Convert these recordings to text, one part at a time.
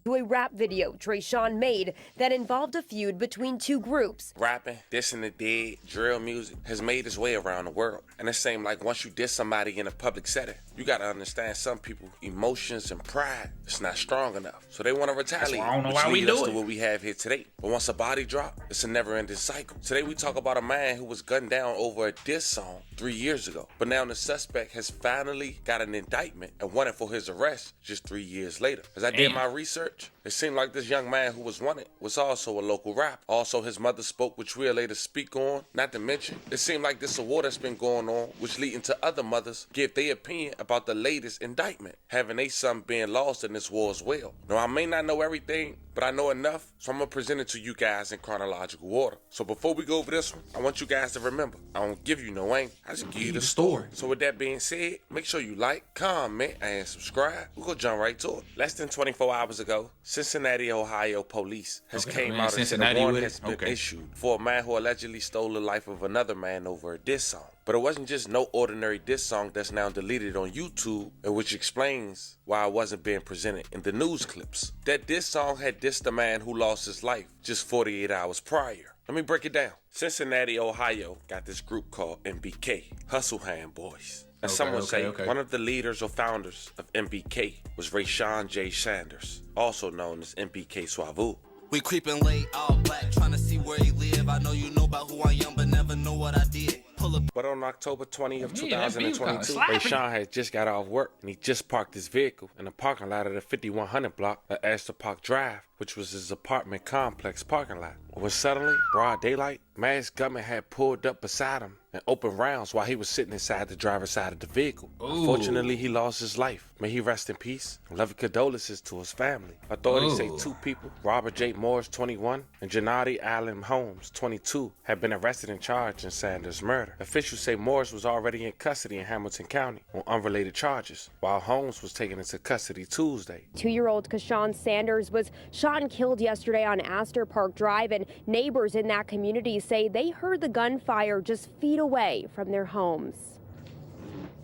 to a rap video Trayshawn made that involved a feud between two groups. Rapping, dissing the dead, drill music has made its way around the world. And it seems like once you diss somebody in a public setting, you gotta understand some people, emotions and pride is not strong enough. So they want to retaliate, I don't know which why we lead do us to it. what we have here today. But once a body drop, it's a never-ending cycle. Today we talk about a man who was gunned down over a diss song 3 years ago. But now the suspect has finally got an indictment and wanted for his arrest just 3 years later. As I did my research, it seemed like this young man who was wanted was also a local rapper. Also, his mother spoke, which we'll later speak on. Not to mention, it seemed like this war that's been going on, which leading to other mothers give their opinion about the latest indictment, having a son being lost in this war as well. Now, I may not know everything, but I know enough, so I'm gonna present it to you guys in chronological order. So before we go over this one, I want you guys to remember, I don't give you no angle, I just give you the story. So with that being said, make sure you like, comment, and subscribe. We're gonna jump right to it. Less than 24 hours ago, Cincinnati, Ohio police has came out and said a warrant has been issued for a man who allegedly stole the life of another man over a diss song. But it wasn't just no ordinary diss song that's now deleted on YouTube, and which explains why it wasn't being presented in the news clips. That diss song had dissed the man who lost his life just 48 hours prior. Let me break it down. Cincinnati, Ohio got this group called MBK, Hustle Hand Boys. And some would say one of the leaders or founders of MBK was Rayshawn J. Sanders, also known as MBK Swavu. We creeping late, all black, trying to see where he live. I know you know about who I am, but never know what I did. Pull up. But on October 20th of 2022, Rayshawn had just got off work and he just parked his vehicle in the parking lot of the 5100 block of Astor Park Drive, which was his apartment complex parking lot. When suddenly, broad daylight, masked gunman had pulled up beside him and opened rounds while he was sitting inside the driver's side of the vehicle. Unfortunately, he lost his life. May he rest in peace. Loving condolences to his family. Authorities say two people, Robert J. Morris, 21, and Gennady Allen Holmes, 22, have been arrested and charged in Sanders' murder. Officials say Morris was already in custody in Hamilton County on unrelated charges, while Holmes was taken into custody Tuesday. 2-year-old Kashawn Sanders was shot and killed yesterday on Astor Park Drive, and neighbors in that community say they heard the gunfire just feet away from their homes.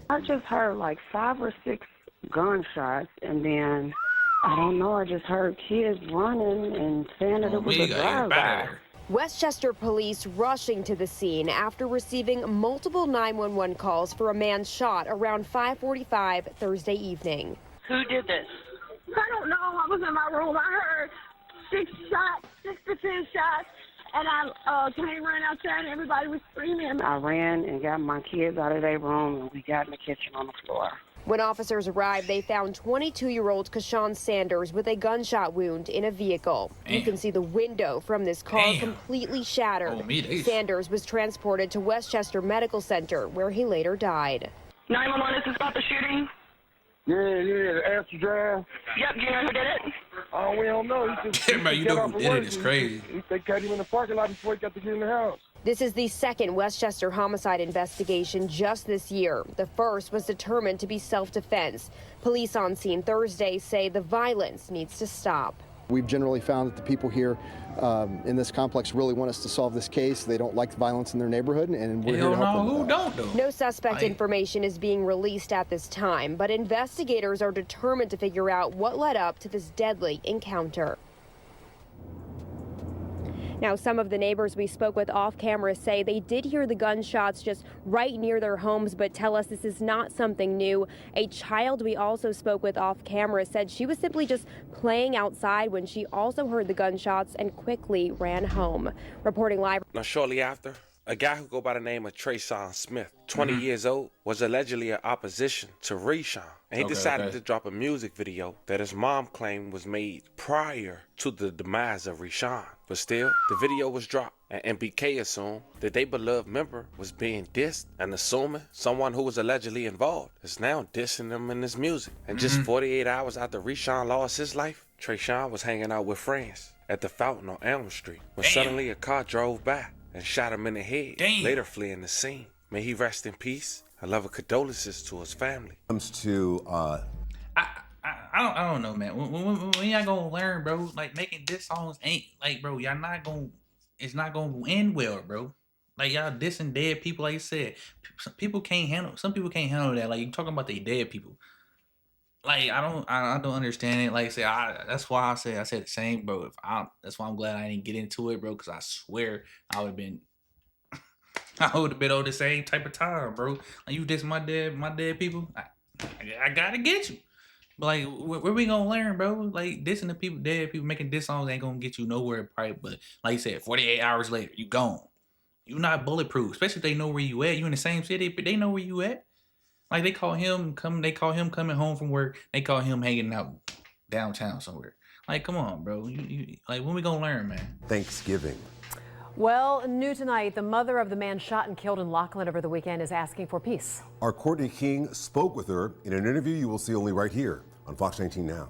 I just heard like 5 or 6 gunshots, and then I don't know, I just heard kids running and saying that it was a drive-by. Westchester police rushing to the scene after receiving multiple 911 calls for a man shot around 5:45 Thursday evening. Who did this? I don't know. I was in my room. I heard 6 shots, 6 to 10 shots, and I came running outside and everybody was screaming. I ran and got my kids out of their room, and we got in the kitchen on the floor. When officers arrived, they found 22-year-old Kashawn Sanders with a gunshot wound in a vehicle. You can see the window from this car completely shattered. Sanders was transported to Westchester Medical Center, where he later died. 911, is this about the shooting? Yeah, the Astor Drive. Yep, do you know who did it? Oh, we don't know. He just, man, you know who did it? It's crazy. They cut him in the parking lot before he got to get in the house. This is the second Westchester homicide investigation just this year. The first was determined to be self-defense. Police on scene Thursday say the violence needs to stop. We've generally found that the people here in this complex really want us to solve this case. They don't like the violence in their neighborhood, and we're here to help them. Who don't do? No suspect information is being released at this time, but investigators are determined to figure out what led up to this deadly encounter. Now, some of the neighbors we spoke with off camera say they did hear the gunshots just right near their homes, but tell us this is not something new. A child we also spoke with off camera said she was simply just playing outside when she also heard the gunshots and quickly ran home. Reporting live. Now, shortly after, a guy who go by the name of Trayshawn Smith, 20 years old, was allegedly in opposition to Rayshawn. And he decided to drop a music video that his mom claimed was made prior to the demise of Rayshawn. But still, the video was dropped, and MBK assumed that their beloved member was being dissed, and assuming someone who was allegedly involved is now dissing them in his music. And just 48 hours after Rayshawn lost his life, Trayshawn was hanging out with friends at the fountain on Elm Street when suddenly a car drove by and shot him in the head, later fleeing the scene. May he rest in peace. I love condolences to his family. Comes to I don't know, man. When y'all gonna learn, bro? Like, making diss songs ain't like, bro. Y'all not gonna. It's not gonna end well, bro. Like, y'all dissing dead people. Like you said, some people can't handle. Some people can't handle that. Like, you talking about they dead people. like I don't understand it. Like I said, that's why I said the same, bro. That's why I'm glad I didn't get into it, bro. Because I swear I would have been on the same type of time, bro. Like you diss my dead people. I gotta get you. But like, where we gonna learn, bro? Like dissing the people, dead people, making diss songs ain't gonna get you nowhere, probably. But like you said, 48 hours later, you gone. You not bulletproof, especially if they know where you at. You in the same city, but they know where you at. Like they call him coming home from work. They call him hanging out downtown somewhere. Like, come on, bro. You like when we gonna learn, man? Thanksgiving. Well, new tonight, the mother of the man shot and killed in Laughlin over the weekend is asking for peace. Our Courtney King spoke with her in an interview you will see only right here on Fox 19 Now.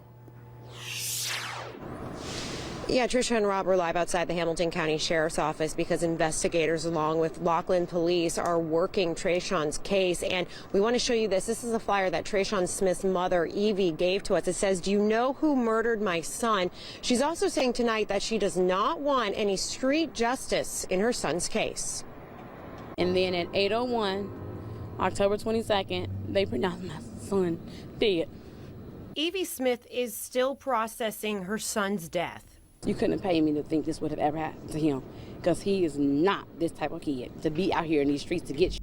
Yeah, Trisha and Rob are live outside the Hamilton County Sheriff's Office because investigators along with Laughlin police are working Trayshawn's case. And we want to show you this. This is a flyer that Trayshawn Smith's mother, Evie, gave to us. It says, "Do you know who murdered my son?" She's also saying tonight that she does not want any street justice in her son's case. And then at 8:01, October 22nd, they pronounced my son dead. Evie Smith is still processing her son's death. You couldn't have paid me to think this would have ever happened to him, because he is not this type of kid to be out here in these streets to get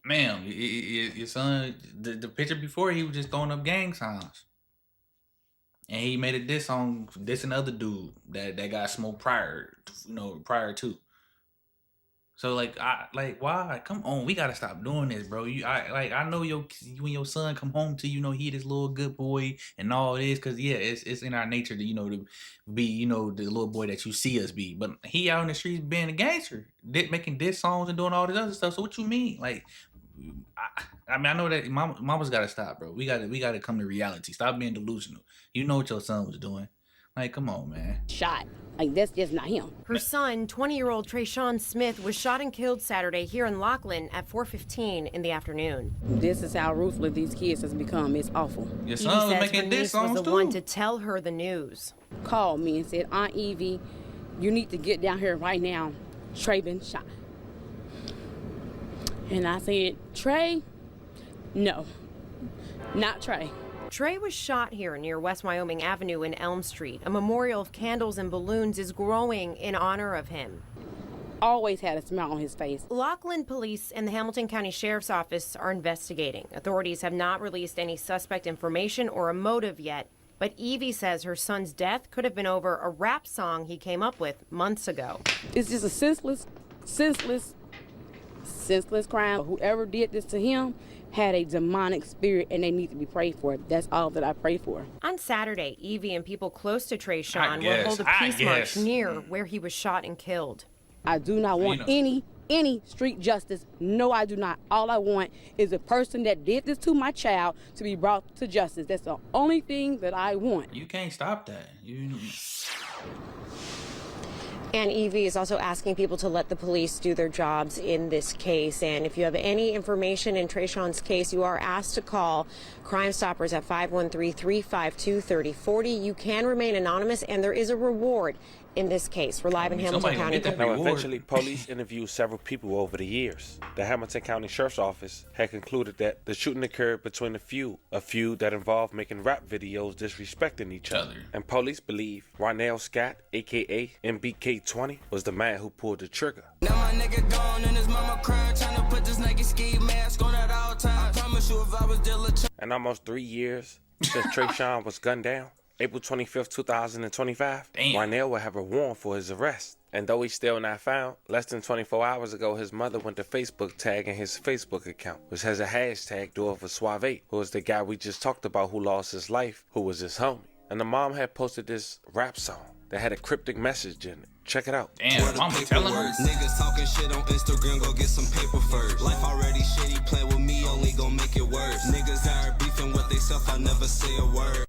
Ma'am, your son, the picture before, he was just throwing up gang signs. And he made a diss on dissing other dude that got smoked prior to. So why? Come on, we gotta stop doing this, bro. I know you and your son come home to he this little good boy and all this, cause yeah, it's in our nature to to be the little boy that you see us be. But he out in the streets being a gangster, making diss songs and doing all this other stuff. So what you mean? Like, I know that mama's gotta stop, bro. We gotta come to reality. Stop being delusional. You know what your son was doing. Like, come on, man. shot. Like, that's just not him. Her son, 20-year-old Trayshawn Smith, was shot and killed Saturday here in Laughlin at 4:15 in the afternoon. This is how ruthless these kids has become. It's awful. Your son was making diss songs was the one to tell her the news. Called me and said, "Aunt Evie, you need to get down here right now. Trey been shot." And I said, "Trey? No, not Trey." Trey was shot here near West Wyoming Avenue in Elm Street. A memorial of candles and balloons is growing in honor of him. Always had a smile on his face. Laughlin police and the Hamilton County Sheriff's Office are investigating. Authorities have not released any suspect information or a motive yet, but Evie says her son's death could have been over a rap song he came up with months ago. It's just a senseless crime. Whoever did this to him had a demonic spirit, and they need to be prayed for. That's all that I pray for. On Saturday, Evie and people close to Trayshawn will hold a peace march near where he was shot and killed. I do not want any street justice. No, I do not. All I want is a person that did this to my child to be brought to justice. That's the only thing that I want. You can't stop that. And Evie is also asking people to let the police do their jobs in this case. And if you have any information in Trayshawn's case, you are asked to call Crime Stoppers at 513-352-3040. You can remain anonymous, and there is a reward in this case. We're live in Hamilton County. Now, eventually, police interviewed several people over the years. The Hamilton County Sheriff's Office had concluded that the shooting occurred between a feud that involved making rap videos disrespecting each other. And police believe Ronell Scott, a.k.a. MBK20, was the man who pulled the trigger. Now my nigga gone and his mama crying, trying to put this naked ski mask on at all times. I promise you if I was diligent. And almost 3 years since Trayshawn was gunned down, April 25th, 2025, Ronell will have a warrant for his arrest. And though he's still not found, less than 24 hours ago, his mother went to Facebook tagging his Facebook account, which has a hashtag Door for Suave, who is the guy we just talked about who lost his life, who was his homie. And the mom had posted this rap song that had a cryptic message in it. Check it out. Damn, mama telling her. Niggas talking shit on Instagram, go get some paper first. Life already shitty, play with me, only gon' make it worse. Niggas are beefing with theyself, I never say a word.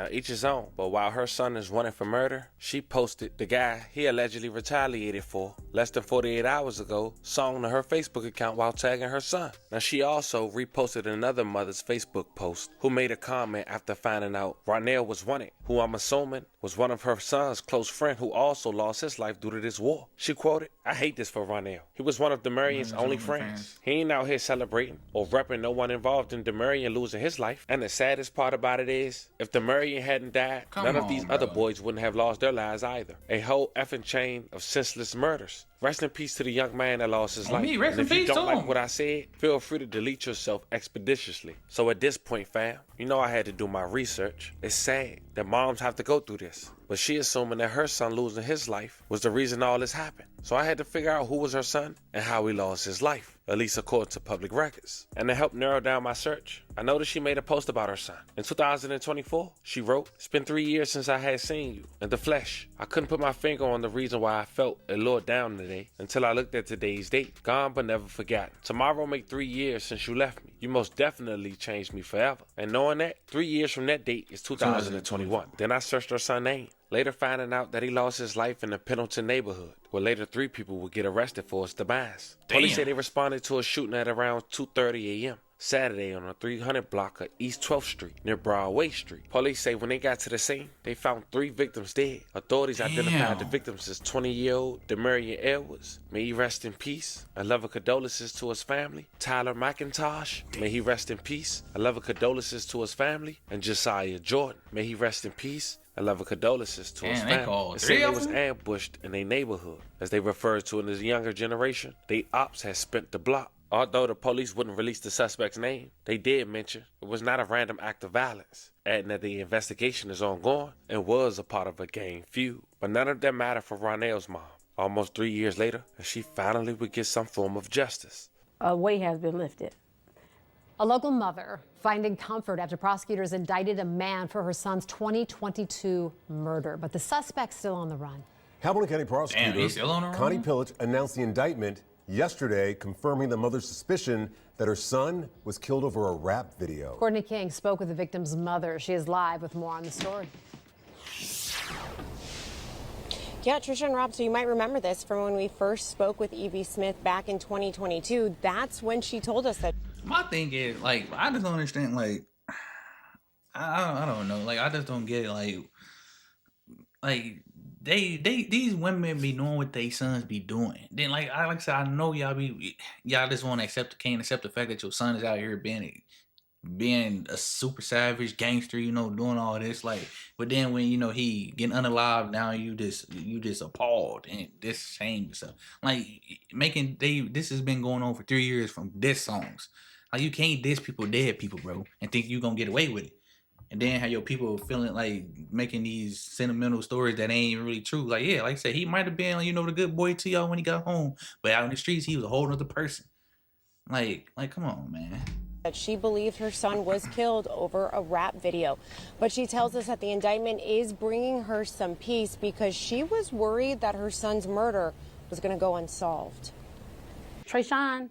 Now, each his own, but while her son is wanted for murder, she posted the guy he allegedly retaliated for less than 48 hours ago, song to her Facebook account while tagging her son. Now, she also reposted another mother's Facebook post who made a comment after finding out Ronell was wanted, who I'm assuming was one of her son's close friend who also lost his life due to this war. She quoted, "I hate this for Ronell. He was one of Demarion's only friends. He ain't out here celebrating or repping no one involved in Demarion losing his life. And the saddest part about it is, if Demarion hadn't died, none of these other boys wouldn't have lost their lives either. A whole effing chain of senseless murders. Rest in peace to the young man that lost his life. And if you don't like what I said, feel free to delete yourself expeditiously." So at this point, fam, you know I had to do my research. It's sad that moms have to go through this, but she assuming that her son losing his life was the reason all this happened. So I had to figure out who was her son and how he lost his life, at least according to public records. And to help narrow down my search, I noticed she made a post about her son. In 2024, she wrote, "It's been 3 years since I had seen you in the flesh. I couldn't put my finger on the reason why I felt a little down today until I looked at today's date. Gone but never forgotten. Tomorrow make 3 years since you left me. You most definitely changed me forever." And knowing that, 3 years from that date is 2021. Then I searched her son's name, later finding out that he lost his life in the Pendleton neighborhood, where later 3 people would get arrested for his demise. Police say they responded to a shooting at around 2:30 a.m. Saturday on the 300 block of East 12th Street near Broadway Street. Police say when they got to the scene, they found 3 victims dead. Authorities identified the victims as 20-year-old Demarion Edwards. May he rest in peace. A love of condolences to his family. Tyler McIntosh. May he rest in peace. A love of condolences to his family. And Josiah Jordan. May he rest in peace. A love of condolences to his family. They say they was ambushed in their neighborhood. As they referred to it as the younger generation, they Opps had spent the block. Although the police wouldn't release the suspect's name, they did mention it was not a random act of violence, adding that the investigation is ongoing and was a part of a gang feud. But none of that mattered for Ronell's mom, almost 3 years later, and she finally would get some form of justice. A weight has been lifted. A local mother finding comfort after prosecutors indicted a man for her son's 2022 murder, but the suspect's still on the run. Hamilton County prosecutor Connie Pillich announced the indictment yesterday, confirming the mother's suspicion that her son was killed over a rap video. Courtney King spoke with the victim's mother. She is live with more on the story. Yeah, Trisha and Rob, so you might remember this from when we first spoke with Evie Smith back in 2022. That's when she told us that. My thing is, like, I just don't understand, like, I don't know, like, I just don't get it, like, these women be knowing what they sons be doing. Then, like I said, I know y'all just want to can't accept the fact that your son is out here being a super savage gangster, you know, doing all this, like. But then when, you know, he getting unalive, now you just appalled and this shame yourself. Like, this has been going on for 3 years from diss songs. Like, you can't diss people, dead people, bro, and think you gonna get away with it. And then have your people feeling like making these sentimental stories that ain't even really true. Like, yeah, like I said, he might have been, you know, the good boy to y'all when he got home, but out in the streets, he was a whole other person. Like, come on, man. That she believed her son was killed over a rap video. But she tells us that the indictment is bringing her some peace because she was worried that her son's murder was going to go unsolved. Trayshawn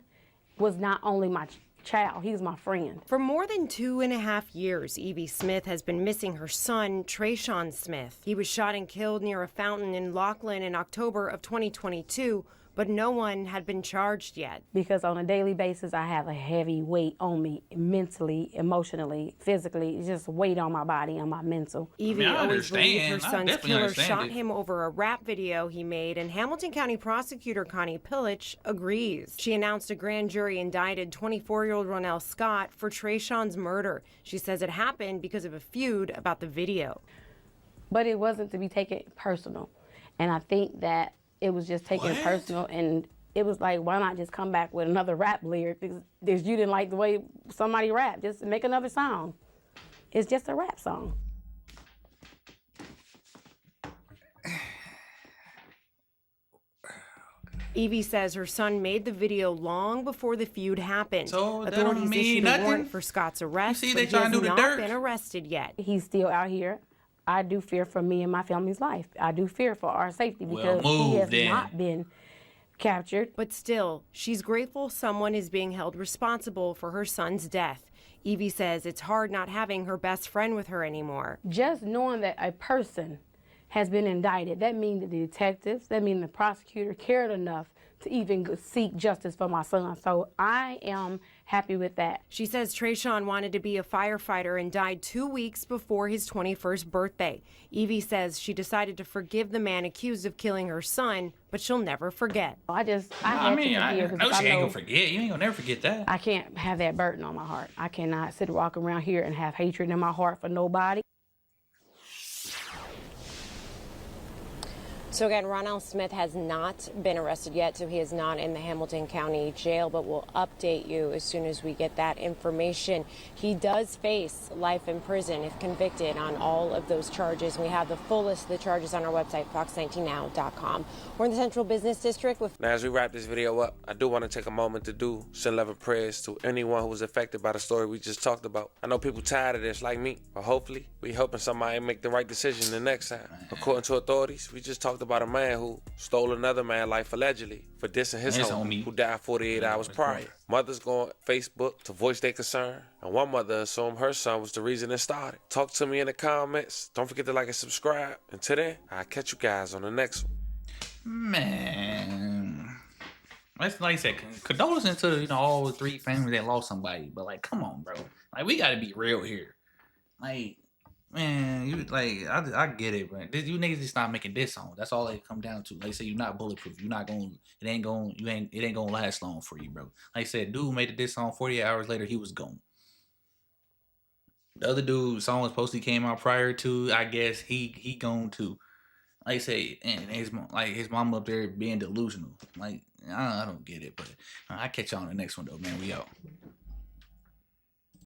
was not only my child, he was my friend. For more than 2.5 years, Evie Smith has been missing her son, Trayshawn Smith. He was shot and killed near a fountain in Laughlin in October of 2022, but no one had been charged yet. Because on a daily basis, I have a heavy weight on me, mentally, emotionally, physically. It's just weight on my body and my mental. Evie always believed her son's killer shot him over a rap video he made, and Hamilton County prosecutor Connie Pillich agrees. She announced a grand jury indicted 24-year-old Ronell Scott for Trayshawn's murder. She says it happened because of a feud about the video. But it wasn't to be taken personal, and I think that it was just taken personal, and it was like, why not just come back with another rap lyric? Because you didn't like the way somebody rapped, just make another song. It's just a rap song. Evie says her son made the video long before the feud happened. So that authorities don't mean issued nothing? a warrant for Scott's arrest, You see, but they he trying has to do the not dirt. been arrested yet. He's still out here. I do fear for me and my family's life. I do fear for our safety because he has not been captured. But still, she's grateful someone is being held responsible for her son's death. Evie says it's hard not having her best friend with her anymore. Just knowing that a person has been indicted, that means the detectives, that means the prosecutor cared enough to even seek justice for my son. So I am happy with that. She says Trayshawn wanted to be a firefighter and died 2 weeks before his 21st birthday. Evie says she decided to forgive the man accused of killing her son, but she'll never forget. I know she ain't gonna forget. You ain't gonna never forget that. I can't have that burden on my heart. I cannot sit walk around here and have hatred in my heart for nobody. So again, Ronell Smith has not been arrested yet, so he is not in the Hamilton County Jail, but we'll update you as soon as we get that information. He does face life in prison if convicted on all of those charges. We have the full list of the charges on our website, fox19now.com. We're in the Central Business District with... Now, as we wrap this video up, I do want to take a moment to send love and prayers to anyone who was affected by the story we just talked about. I know people tired of this like me, but hopefully we helping somebody make the right decision the next time. According to authorities, we just talked about a man who stole another man's life allegedly for dissing his homie who died 48 hours prior. Mothers go on Facebook to voice their concern, and one mother assumed her son was the reason it started. Talk to me in the comments. Don't forget to like and subscribe. Until then, I'll catch you guys on the next one. Man, that's like I said, condolences to all three families that lost somebody. But like, come on, bro. Like, we gotta be real here. Like, man, you I get it, man. You niggas just stop making diss songs. That's all they come down to. Like I said, you're not bulletproof. You're not gonna. It ain't gonna last long for you, bro. Like I said, dude made a diss song. 48 hours later, he was gone. The other dude's song was supposed to came out prior to. I guess he gone too. Like I say, and his mom up there being delusional. Like, I don't get it, but I'll catch y'all on the next one though, man. We out.